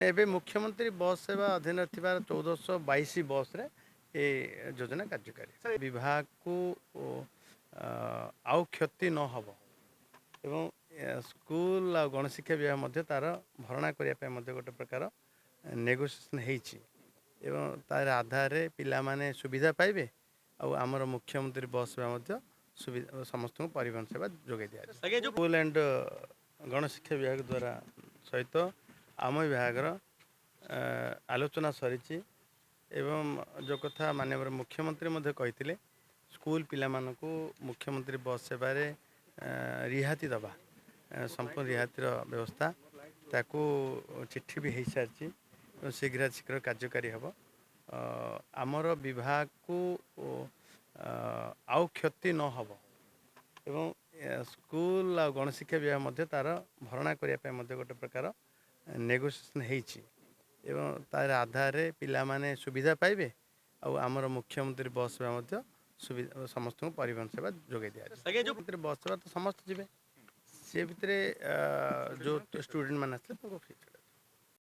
ଏବେ ମୁଖ୍ୟମନ୍ତ୍ରୀ ବସ୍ ସେବା ଅଧୀନରେ ଥିବା 1422 ବସ୍ରେ ଏ ଯୋଜନା କାର୍ଯ୍ୟକାରୀ ବିଭାଗକୁ ଆଉ କ୍ଷତି ନ ହେବ ଏବଂ ସ୍କୁଲ ଆଉ ଗଣଶିକ୍ଷା ବିଭାଗ ମଧ୍ୟ ତାର ଭରଣା କରିବା ପାଇଁ ମଧ୍ୟ ଗୋଟେ ପ୍ରକାର ନେଗୋସିଏସନ୍ ହେଇଛି ଏବଂ ତାର ଆଧାରରେ ପିଲାମାନେ ସୁବିଧା ପାଇବେ ଆଉ ଆମର ମୁଖ୍ୟମନ୍ତ୍ରୀ ବସ୍ ସେବା ମଧ୍ୟ ସୁବିଧା ସମସ୍ତଙ୍କୁ ପରିବହନ ସେବା ଯୋଗାଇ ଦିଆଯାଏ। ସ୍କୁଲ ଆଣ୍ଡ ଗଣଶିକ୍ଷା ବିଭାଗ ଦ୍ୱାରା ସହିତ ଆମ ବିଭାଗର ଆଲୋଚନା ସରିଛି ଏବଂ ଯେଉଁ କଥା ମାନ୍ୟବର ମୁଖ୍ୟମନ୍ତ୍ରୀ ମଧ୍ୟ କହିଥିଲେ ସ୍କୁଲ ପିଲାମାନଙ୍କୁ ମୁଖ୍ୟମନ୍ତ୍ରୀ ବସ୍ ସେବାରେ ରିହାତି ଦେବା ସମ୍ପୂର୍ଣ୍ଣ ରିହାତିର ବ୍ୟବସ୍ଥା ତାକୁ ଚିଠି ବି ହୋଇସାରିଛି ଏବଂ ଶୀଘ୍ର କାର୍ଯ୍ୟକାରୀ ହେବ। ଆମର ବିଭାଗକୁ ଆଉ କ୍ଷତି ନ ହେବ ଏବଂ ସ୍କୁଲ ଆଉ ଗଣଶିକ୍ଷା ବିଭାଗ ମଧ୍ୟ ତାର ଭରଣା କରିବା ପାଇଁ ମଧ୍ୟ ଗୋଟେ ପ୍ରକାର ନେଗୋସିଏସନ୍ ହେଇଛି ଏବଂ ତାର ଆଧାରରେ ପିଲାମାନେ ସୁବିଧା ପାଇବେ ଆଉ ଆମର ମୁଖ୍ୟମନ୍ତ୍ରୀ ବସ୍ ସେବା ମଧ୍ୟ ସୁବିଧା ସମସ୍ତଙ୍କୁ ପରିବହନ ସେବା ଯୋଗାଇ ଦିଆଯାଏ। ବସ୍ ସେବା ତ ସମସ୍ତେ ଯିବେ ସେ ଭିତରେ ଯେଉଁ ଷ୍ଟୁଡେଣ୍ଟ ମାନେ ଆସିଲେ ତାଙ୍କୁ ଫ୍ରି